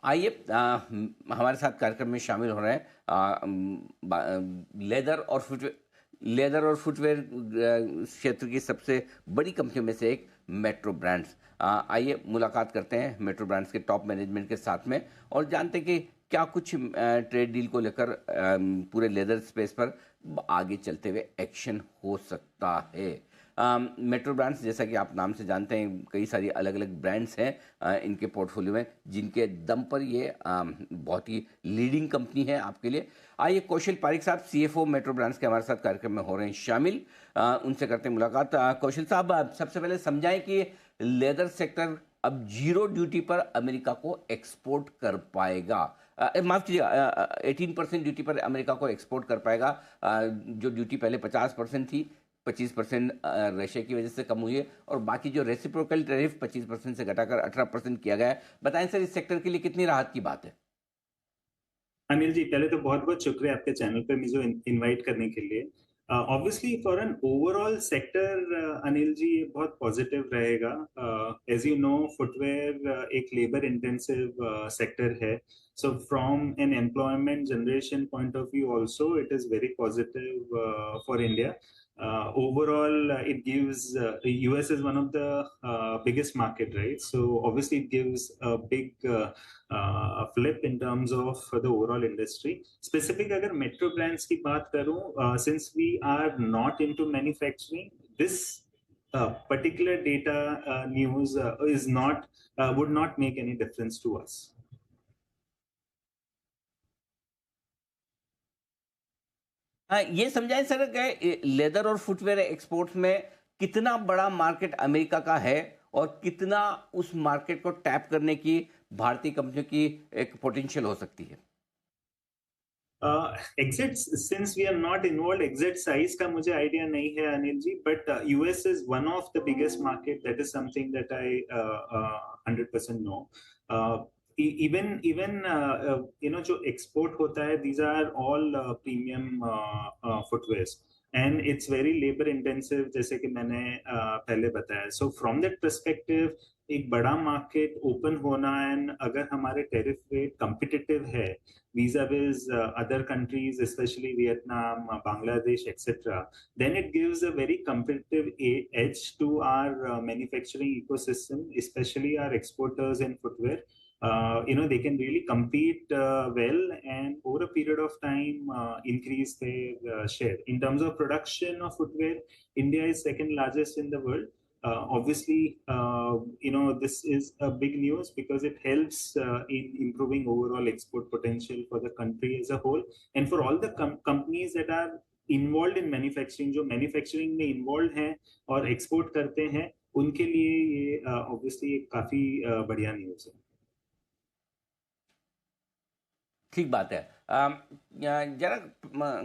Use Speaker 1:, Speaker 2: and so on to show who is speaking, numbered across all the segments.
Speaker 1: आइए हमारे साथ कार्यक्रम में शामिल हो रहे हैं लेदर और फुटवेयर क्षेत्र की सबसे बड़ी कंपनियों में से एक मेट्रो ब्रांड्स। आइए मुलाकात करते हैं मेट्रो ब्रांड्स के टॉप मैनेजमेंट के साथ में और जानते हैं कि क्या कुछ ट्रेड डील को लेकर पूरे लेदर स्पेस पर आगे चलते हुए एक्शन हो सकता है। मेट्रो ब्रांड्स, जैसा कि आप नाम से जानते हैं, कई सारी अलग अलग ब्रांड्स हैं इनके पोर्टफोलियो में, जिनके दम पर ये बहुत ही लीडिंग कंपनी है आपके लिए। आइए कौशल पारिक साहब, सीएफओ मेट्रो ब्रांड्स के हमारे साथ कार्यक्रम में हो रहे हैं शामिल। उनसे करते हैं मुलाकात। कौशल साहब, सबसे पहले समझाएं कि लेदर सेक्टर अब जीरो ड्यूटी पर अमेरिका को एक्सपोर्ट कर पाएगा। माफ कीजिएगा, 18% ड्यूटी पर अमेरिका को एक्सपोर्ट कर पाएगा। जो ड्यूटी पहले 50% थी, 25% रशिया की वजह से कम हुई है और बाकी जो रेसिप्रोकल टैरिफ 25% से घटाकर 18% किया गया है। बताएं सर, इस सेक्टर के लिए कितनी राहत की बात है?
Speaker 2: अनिल जी, पहले तो बहुत बहुत शुक्रिया आपके चैनल पे मुझे इनवाइट करने के लिए। Obviously for an overall sector Anil ji, ये बहुत पॉजिटिव रहेगा। एज यू नो, फुटवेयर एक लेबर इंटेंसिव सेक्टर है। So from an employment generation point of view also it is very positive for India. Overall, it gives US is one of the biggest market, right? So obviously, it gives a big flip in terms of the overall industry. Specific, अगर metro brands की बात करूं, since we are not into manufacturing, this particular data news is not would not make any difference to us.
Speaker 1: हाँ, ये समझाएं sir कि leather और footwear exports में कितना बड़ा मार्केट अमेरिका का है और कितना उस मार्केट को टैप करने की भारतीय कंपनियों की एक पोटेंशियल हो सकती है।
Speaker 2: Exact, since we are not involve, exact size का मुझे आइडिया नहीं है Anil ji, but US is one of the biggest market. That is something that I 100% know. Even जो एक्सपोर्ट होता है, these are all premium footwears and it's very labour intensive, जैसे कि मैंने पहले बताया. सो फ्रॉम दैट परस्पेक्टिव एक बड़ा मार्केट ओपन होना, एंड अगर हमारे टेरिफ रेट कम्पिटिटिव है vis-a-vis other countries, especially Vietnam, Bangladesh, etc., then it gives a very competitive edge to our manufacturing ecosystem, especially our exporters in footwear. They can really compete well, and over a period of time increase their share. In terms of production of footwear, India is second largest in the world. Obviously, this is a big news because it helps in improving overall export potential for the country as a whole, and for all the companies that are involved in manufacturing, जो manufacturing में involve हैं और export करते हैं, उनके लिए ये obviously एक काफी बढ़िया न्यूज है.
Speaker 1: ठीक बात है। जरा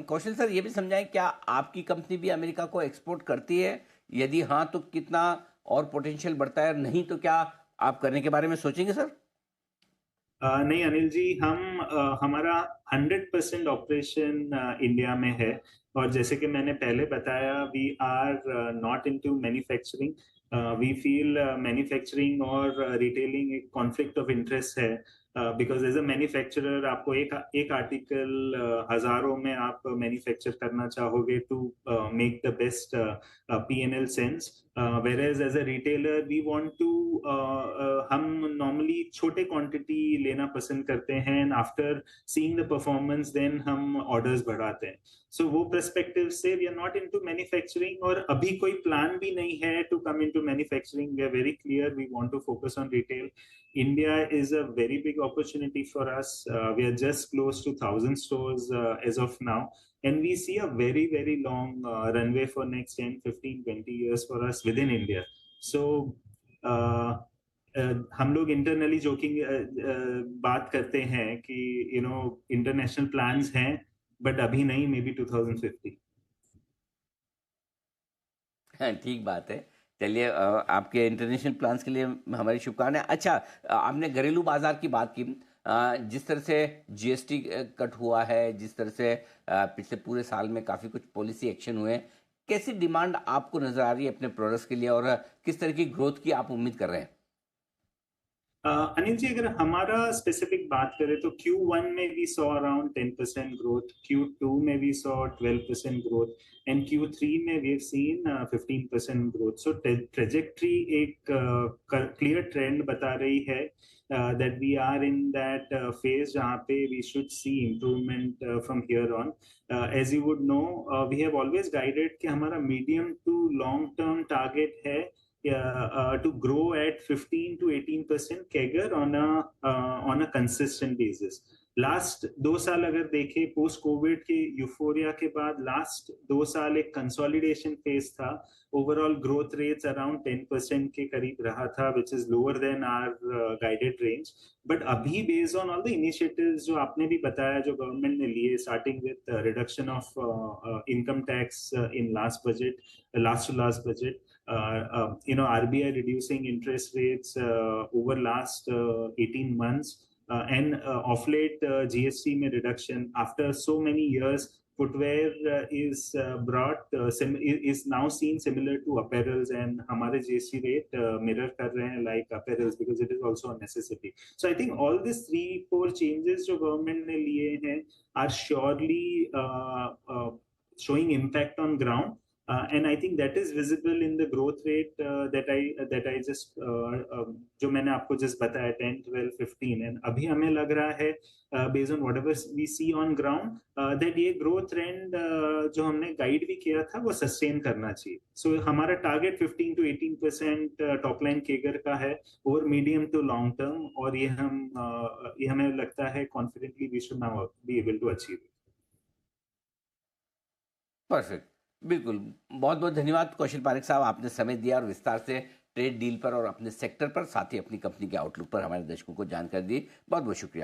Speaker 1: कौशल सर, ये भी समझाएं, क्या आपकी कंपनी भी अमेरिका को एक्सपोर्ट करती है? यदि हाँ, तो कितना और पोटेंशियल बढ़ता है? नहीं तो क्या आप करने के बारे में सोचेंगे सर?
Speaker 2: नहीं अनिल जी, हमारा 100% ऑपरेशन इंडिया में है. और जैसे कि मैंने पहले बताया, we are not into manufacturing. We feel manufacturing और रिटेलिंग एक कॉन्फ्लिक्ट ऑफ इंटरेस्ट है, बिकॉज एज अ मैन्युफैक्चरर आपको एक आर्टिकल हजारों में आप मैन्युफैक्चर करना चाहोगे to make the best P&L sense. whereas as a retailer we want to हम नॉर्मली छोटे क्वांटिटी लेना पसंद करते हैं, and after seeing the performance then हम ऑर्डर्स बढ़ाते हैं. सो वो पर्सपेक्टिव से we are not into manufacturing, और अभी कोई प्लान भी नहीं है to come into manufacturing. We are very clear, we want to focus on retail. India is a very big opportunity for us. We are just close to 1,000 stores as of now, and we see a very very long runway for next 10, 15, 20 years for us within India. So uh, हम लोग internally joking बात करते हैं कि international plans हैं, but अभी नहीं, may be 2050.
Speaker 1: हाँ, ठीक बात है। चलिए, आपके इंटरनेशनल प्लान्स के लिए हमारी शुभकामनाएं। अच्छा, आपने घरेलू बाजार की बात की। जिस तरह से जीएसटी कट हुआ है, जिस तरह से पिछले पूरे साल में काफ़ी कुछ पॉलिसी एक्शन हुए हैं, कैसी डिमांड आपको नज़र आ रही है अपने प्रोडक्ट्स के लिए और किस तरह की ग्रोथ की आप उम्मीद कर रहे हैं?
Speaker 2: अनिल जी, अगर हमारा स्पेसिफिक बात करें तो Q1 में we saw around 10% growth, Q2 में we saw 12% growth and Q3 में we have seen 15% growth. So trajectory एक क्लियर ट्रेंड बता रही है that we are in that phase जहाँ पे we should see improvement from here on. As you would know, we have always guided कि हमारा medium to long term target है to grow at 15 to 18% CAGR on a consistent basis. Last 2 साल अगर देखें post Covid के euphoria के बाद last 2 साल एक कंसोलिडेशन फेज था. ओवरऑल ग्रोथ रेट्स अराउंड 10% के करीब रहा था, which is lower than our guided range. But अभी based on all the initiatives जो आपने भी बताया जो गवर्नमेंट ने लिए, starting with reduction of income tax in last two last budget, RBI reducing interest rates over last 18 months, and of late GST में reduction after so many years. Footwear is now seen similar to apparels, and हमारे GST rate mirror कर रहे हैं like apparels because it is also a necessity. So I think all these 3-4 changes जो government ने लिए हैं are surely showing impact on ground. And I think that is visible in the growth rate that I just जो मैंने आपको just बताया 10, 12, 15, and अभी हमें लग रहा है based on whatever we see on ground that ये growth trend जो हमने guide भी किया था वो sustain करना चाहिए. So हमारा target 15 to 18% top line CAGR का है over medium to long term, और ये हमें लगता है confidently we should now be able to achieve.
Speaker 1: Perfect, बिल्कुल। बहुत बहुत धन्यवाद कौशल पारेख साहब, आपने समय दिया और विस्तार से ट्रेड डील पर और अपने सेक्टर पर, साथ ही अपनी कंपनी के आउटलुक पर हमारे दर्शकों को जानकारी दी। बहुत बहुत शुक्रिया।